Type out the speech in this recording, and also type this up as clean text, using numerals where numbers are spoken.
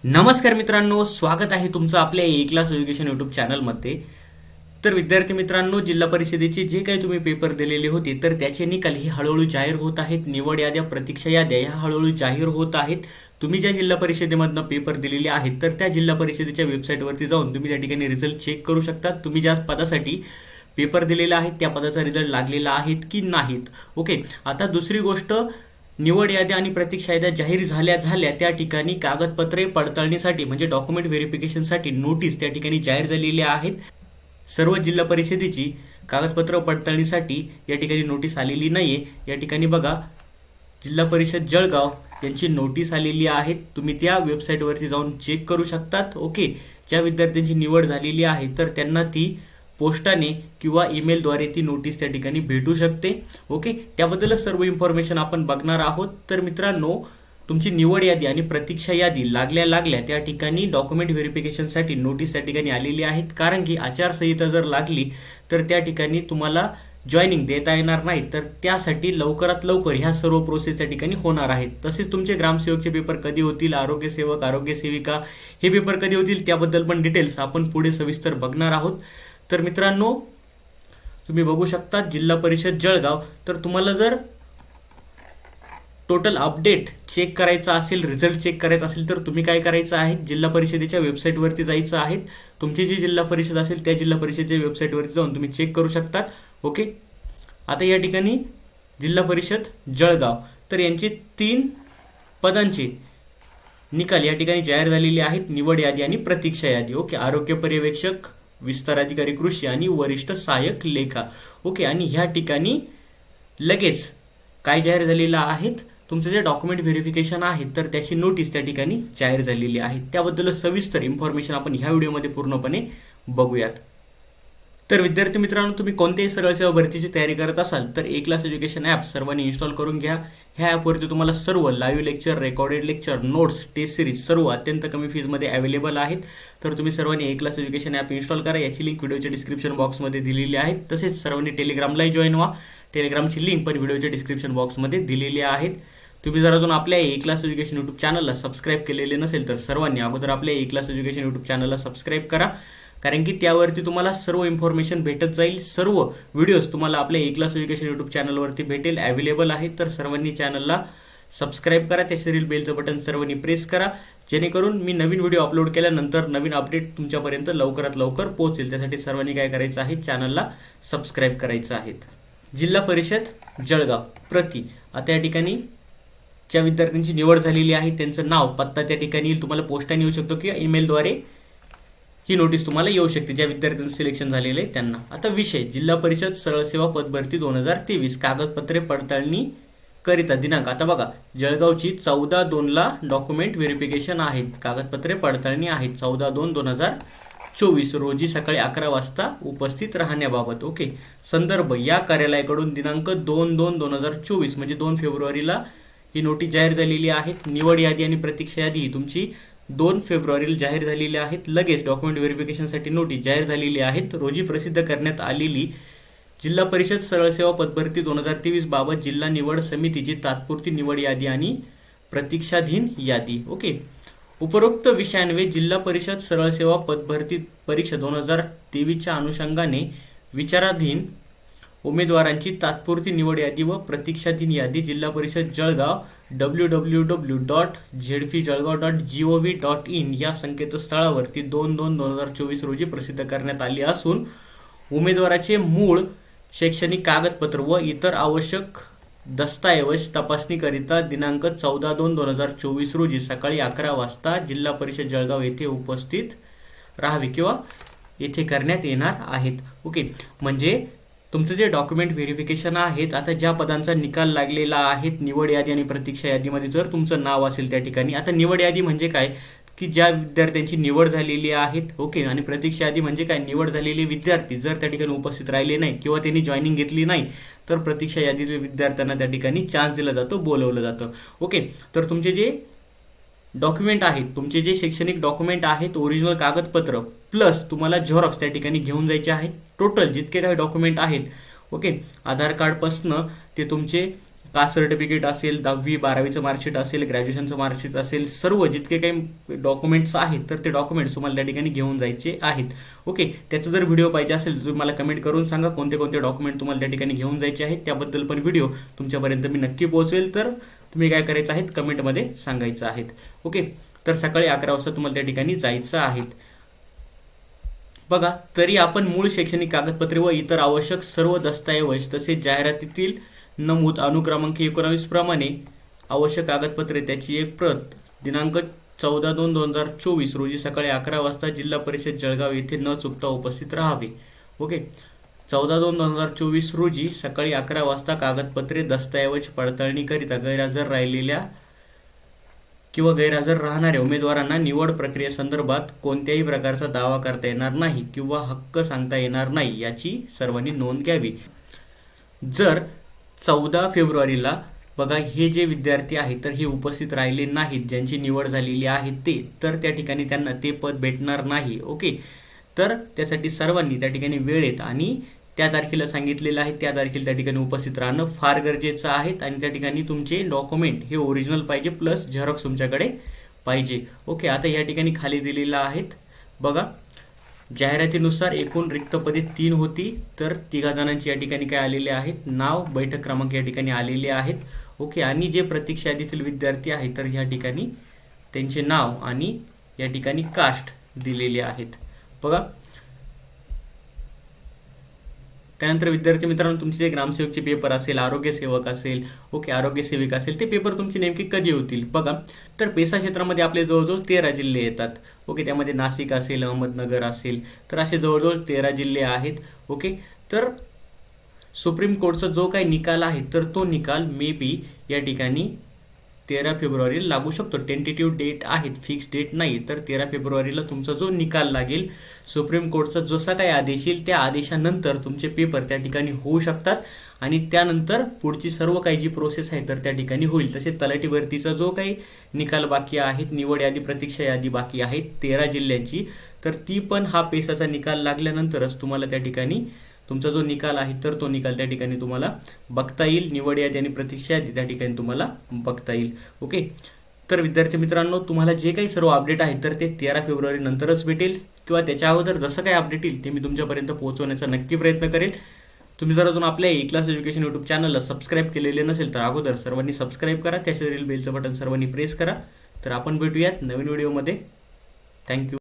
नमस्कार मित्रांनो, स्वागत आहे तुमचं आपल्या ए क्लास एज्युकेशन यूट्यूब चॅनलमध्ये. तर विद्यार्थी मित्रांनो, जिल्हा परिषदेचे जे काही तुम्ही पेपर दिलेले होते तर त्याचे निकाल हे हळूहळू जाहीर होत आहेत. निवड याद्या, प्रतीक्षा याद्या ह्या हळूहळू जाहीर होत आहेत. तुम्ही ज्या जिल्हा परिषदेमधनं पेपर दिलेले आहेत तर त्या जिल्हा परिषदेच्या वेबसाईटवरती जाऊन तुम्ही त्या ठिकाणी रिझल्ट चेक करू शकता. तुम्ही ज्या पदासाठी पेपर दिलेला आहे त्या पदाचा रिझल्ट लागलेला आहेत की नाहीत. ओके, आता दुसरी गोष्ट, निवड याद्या आणि प्रतीक्षा याद्या जाहीर झाल्या त्या ठिकाणी कागदपत्रे पडताळणीसाठी म्हणजे डॉक्युमेंट व्हेरिफिकेशनसाठी नोटीस त्या ठिकाणी जाहीर झालेल्या आहेत. सर्व जिल्हा परिषदेची कागदपत्र पडताळणीसाठी या ठिकाणी नोटीस आलेली नाहीये. या ठिकाणी बघा, जिल्हा परिषद जळगाव यांची नोटीस आलेली आहे. तुम्ही त्या वेबसाईटवरती जाऊन चेक करू शकतात. ओके, ज्या विद्यार्थ्यांची निवड झालेली आहे तर त्यांना ती पोस्टाने किंवा ईमेलद्वारे ती नोटीस त्या ठिकाणी भेटू शकते. ओके, त्याबद्दलच सर्व इन्फॉर्मेशन आपण बघणार आहोत. तर मित्रांनो, तुमची निवड यादी आणि प्रतीक्षा यादी लागल्या त्या ठिकाणी डॉक्युमेंट व्हेरिफिकेशनसाठी नोटीस त्या ठिकाणी आलेली आहेत. कारण की आचारसंहिता जर लागली तर त्या ठिकाणी तुम्हाला जॉईनिंग देता येणार नाही. तर त्यासाठी लवकरात लवकर ह्या सर्व प्रोसेस त्या ठिकाणी होणार आहेत. तसेच तुमचे ग्रामसेवकचे पेपर कधी होतील, आरोग्यसेवक, आरोग्यसेविका हे पेपर कधी होतील त्याबद्दल पण डिटेल्स आपण पुढे सविस्तर बघणार आहोत. तर मित्रांनो, तुम्ही बघू शकता जिल्हा परिषद जळगाव. तर तुम्हाला जर टोटल अपडेट चेक करायचा असेल, रिझल्ट चेक करायचा असेल तर तुम्ही काय करायचं आहे, जिल्हा परिषदेच्या वेबसाईटवरती जायचं आहे. तुमची जी जिल्हा परिषद असेल त्या जिल्हा परिषदेच्या वेबसाईटवरती जाऊन तुम्ही चेक करू शकता. ओके, आता या ठिकाणी जिल्हा परिषद जळगाव तर यांचे 3 पदांचे निकाल या ठिकाणी जाहीर झालेले आहेत. निवड यादी आणि प्रतीक्षा यादी. ओके, आरोग्य पर्यवेक्षक, विस्तार अधिकारी कृषी आणि वरिष्ठ सहाय्यक लेखा. ओके, आणि ह्या ठिकाणी लगेच काय जाहीर झालेलं आहेत, तुमचं जे डॉक्युमेंट व्हेरिफिकेशन आहे तर त्याची नोटीस त्या ठिकाणी जाहीर झालेली आहे. त्याबद्दल सविस्तर इन्फॉर्मेशन आपण ह्या व्हिडिओमध्ये पूर्णपणे बघूयात. तर विद्यार्थी मित्रांनो, तुम्ही कोणत्याही सरळ सेवा भरतीची तयारी करत असाल तर ए क्लास एज्युकेशन ॲप सर्वांनी इन्स्टॉल करून घ्या. ह्या ॲपवरती तुम्हाला सर्व live lecture, recorded lecture, notes, test series सर्व अत्यंत कमी फीजमध्ये अवेलेबल आहेत. तर तुम्ही सर्वांनी A class education app install करा. याची लिंक व्हिडिओच्या डिस्क्रिप्शन बॉक्समध्ये दिलेली आहे. तसेच सर्वांनी टेलिग्रामलाही जॉईन व्हा. टेलिग्रामची लिंक पण व्हिडिओच्या डिस्क्रिप्शन बॉक्समध्ये दिलेली आहेत. तुम्ही जर अजून आपल्या ए क्लास एज्युकेशन यूट्यूब चॅनलला सबस्क्राईब केलेले नसेल तर सर्वांनी अगोदर आपल्या ए क्लास एज्युकेशन यूट्यूब चॅनलला सबस्क्राईब करा. कारण की त्यावरती तुम्हाला सर्व इन्फॉर्मेशन भेटत जाईल. सर्व व्हिडिओज तुम्हाला आपल्या ए क्लास एज्युकेशन यूट्यूब चॅनलवरती भेटेल, अवेलेबल आहे. तर सर्वांनी चॅनलला सबस्क्राईब करा. त्या शेरील बेलचं बटन सर्वांनी प्रेस करा, जेणेकरून मी नवीन व्हिडिओ अपलोड केल्यानंतर नवीन अपडेट तुमच्यापर्यंत लवकरात लवकर पोहोचेल. त्यासाठी सर्वांनी काय करायचं आहे, चॅनलला सबस्क्राईब करायचं आहे. जिल्हा परिषद जळगाव प्रति, आता या ठिकाणी ज्या विद्यार्थ्यांची निवड झालेली आहे त्यांचं नाव, पत्ता त्या ठिकाणी तुम्हाला पोस्टाने येऊ शकतो किंवा ईमेलद्वारे ही नोटीस तुम्हाला येऊ शकते ज्या विद्यार्थ्यांचं सिलेक्शन झालेलं आहे त्यांना. आता विषय, जिल्हा परिषद सरळ सेवा पदभरती 2023 कागदपत्रे पडताळणी करिता दिनांक. आता बघा, जळगावची 14/2 डॉक्युमेंट व्हेरिफिकेशन आहेत, कागदपत्रे पडताळणी आहेत 14/2/2024 रोजी सकाळी 11 वाजता उपस्थित राहण्याबाबत. ओके, संदर्भ या कार्यालयाकडून दिनांक 2/2/2024 म्हणजे 2 फेब्रुवारीला ही नोटीस जाहीर झालेली आहे. निवड यादी आणि प्रतीक्षा यादी ही तुमची 2 फेब्रुवारीला जाहीर झालेली आहेत. लगेच डॉक्युमेंट व्हेरिफिकेशनसाठी नोटीस जाहीर झालेली आहेत. रोजी प्रसिद्ध करण्यात आलेली जिल्हा परिषद सरळ सेवा पदभरती 2023 बाबत जिल्हा निवड समितीची तात्पुरती निवड यादी आणि प्रतीक्षाधीन यादी. ओके, उपरोक्त विषयान्वये जिल्हा परिषद सरळ सेवा पदभरती परीक्षा 2023च्या अनुषंगाने विचाराधीन उमेदवारांची तात्पुरती निवड यादी व प्रतीक्षाधीन यादी जिल्हा परिषद जळगाव www.zfjjalgaw.gov.in या संकेतस्थळावरती 2/2/2024 रोजी प्रसिद्ध करण्यात आली असून उमेदवाराचे मूळ शैक्षणिक कागदपत्र व इतर आवश्यक दस्तऐवज तपासणीकरिता दिनांक 14/2/2024 रोजी सकाळी 11 वाजता जिल्हा परिषद जळगाव येथे उपस्थित राहावे किंवा येथे करण्यात येणार आहेत. ओके, म्हणजे तुमचं जे डॉक्युमेंट व्हेरिफिकेशन आहेत, आता ज्या पदांचा निकाल लागलेला आहे निवड यादी आणि प्रतीक्षा यादीमध्ये जर तुमचं नाव असेल त्या ठिकाणी. आता निवड यादी म्हणजे काय, की ज्या विद्यार्थ्यांची निवड झालेली आहेत. ओके, आणि प्रतीक्षा यादी म्हणजे काय, निवड झालेले विद्यार्थी जर त्या ठिकाणी उपस्थित राहिले नाही किंवा त्यांनी जॉईनिंग घेतली नाही तर प्रतीक्षा यादीतील विद्यार्थ्यांना त्या ठिकाणी चान्स दिला जातो, बोलवलं जातं. ओके, तर तुमचे जे डॉक्युमेंट आहेत, तुमचे जे शैक्षणिक डॉक्युमेंट आहेत, ओरिजिनल कागदपत्र प्लस तुम्हाला झेरॉक्स त्या ठिकाणी घेऊन जायचे आहेत. टोटल जितके काही डॉक्युमेंट आहेत, ओके, आधार कार्डपासनं ते तुमचे कास्ट सर्टिफिकेट असेल, 10वी-12वीचं मार्कशीट असेल, ग्रॅज्युएशनचं मार्कशीट असेल, सर्व जितके काही डॉक्युमेंट्स आहेत तर ते डॉक्युमेंट्स तुम्हाला त्या ठिकाणी घेऊन जायचे आहेत. ओके, त्याचा जर व्हिडिओ पाहिजे असेल तर तुम्ही मला कमेंट करून सांगा कोणते कोणते डॉक्युमेंट तुम्हाला त्या ठिकाणी घेऊन जायचे आहेत. त्याबद्दल पण व्हिडिओ तुमच्यापर्यंत मी नक्की पोहोचवेल. तर तुम्ही काय करायचं आहे कमेंटमध्ये सांगायचं आहे. ओके, तर सकाळी 11 वाजता तुम्हाला त्या ठिकाणी जायचं आहे. बघा, तरी आपण मूळ शैक्षणिक कागदपत्रे व इतर आवश्यक सर्व दस्तऐवज तसेच जाहिरातीतील नमूद अनुक्रमांक 19 प्रमाणे आवश्यक कागदपत्रे त्याची एक प्रत दिनांक 14/2/2024 रोजी सकाळी 11 वाजता जिल्हा परिषद जळगाव येथे न चुकता उपस्थित राहावे. ओके, 14/2/2024 रोजी सकाळी 11 वाजता कागदपत्रे दस्तऐवज पडताळणीकरिता गैरहजर राहिलेल्या किंवा गैरहजर राहणाऱ्या उमेदवारांना निवड प्रक्रियेसंदर्भात कोणत्याही प्रकारचा दावा करता येणार नाही किंवा हक्क सांगता येणार नाही याची सर्वांनी नोंद घ्यावी. जर 14 फेब्रुवारीला बघा हे जे विद्यार्थी आहेत तर हे उपस्थित राहिले नाहीत, ज्यांची निवड झालेली आहे ते, तर त्या ठिकाणी त्यांना ते पद भेटणार नाही. ओके, तर त्यासाठी सर्वांनी त्या ठिकाणी वेळेत आणि त्या तारखेला सांगितलेलं आहे त्या तारखेला त्या ठिकाणी उपस्थित राहणं फार गरजेचं आहे. आणि त्या ठिकाणी तुमचे डॉक्युमेंट हे ओरिजिनल पाहिजे प्लस झेरॉक्स तुमच्याकडे पाहिजे. ओके, आता या ठिकाणी खाली दिलेलं आहेत बघा, जाहिरातीनुसार एकूण रिक्त पदे 3 होती, तर 3 जणांची या ठिकाणी काय आलेले आहेत नाव, बैठक क्रमांक या ठिकाणी आलेले आहेत. ओके, आणि जे प्रतीक्षा यादीतील विद्यार्थी आहेत तर या ठिकाणी त्यांचे नाव आणि या ठिकाणी कास्ट दिलेले आहेत बघा. त्यानंतर विद्यार्थी मित्रांनो, तुमचे जे ग्रामसेवकचे पेपर असेल, आरोग्य सेवक असेल, ओके आरोग्य सेविक असेल, ते पेपर तुमचे नेमके कधी होतील बघा. तर पेसा क्षेत्रामध्ये आपले जवळजवळ 13 जिल्हे येतात. ओके, त्यामध्ये नाशिक असेल, अहमदनगर असेल, तर असे जवळजवळ 13 जिल्हे आहेत. ओके, तर सुप्रीम कोर्टचा जो काही निकाल आहे तर तो निकाल मे बी या ठिकाणी 13 फेब्रुवारीला लागू शकतो. टेंटेटिव्ह डेट आहेत, फिक्स डेट नाही. तर 13 फेब्रुवारीला तुमचा जो निकाल लागेल, सुप्रीम कोर्टचा जसा काही आदेश येईल त्या आदेशानंतर तुमचे पेपर त्या ठिकाणी होऊ शकतात. आणि त्यानंतर पुढची सर्व काही जी प्रोसेस आहे तर त्या ठिकाणी होईल. तसे तलाठी भरतीचा जो काही निकाल बाकी आहेत, निवड यादी, प्रतीक्षा यादी बाकी आहेत 13 जिल्ह्यांची, तर ती पण हा पेसाचा निकाल लागल्यानंतरच तुम्हाला त्या ठिकाणी तुमचा जो निकाल आहे तर तो निकाल त्या ठिकाणी तुम्हाला बघता येईल. निवड यादी आणि प्रतीक्षा यादी त्या ठिकाणी तुम्हाला बघता येईल. ओके, तर विद्यार्थी मित्रांनो, तुम्हाला जे काही सर्व अपडेट आहे तर ते 13 फेब्रुवारी नंतरच भेटेल किंवा त्याच्या अगोदर जसं काही अपडेट येईल ते मी तुमच्यापर्यंत पोहोचवण्याचा नक्की प्रयत्न करेल. तुम्ही जर अजून आपल्या E-क्लास एज्युकेशन यूट्यूब चॅनलला सबस्क्राईब केलेले नसेल तर अगोदर सर्वांनी सबस्क्राईब करा, त्या शेजारील बेलचं बटन सर्वांनी प्रेस करा. तर आपण भेटूयात नवीन व्हिडिओमध्ये. थँक्यू.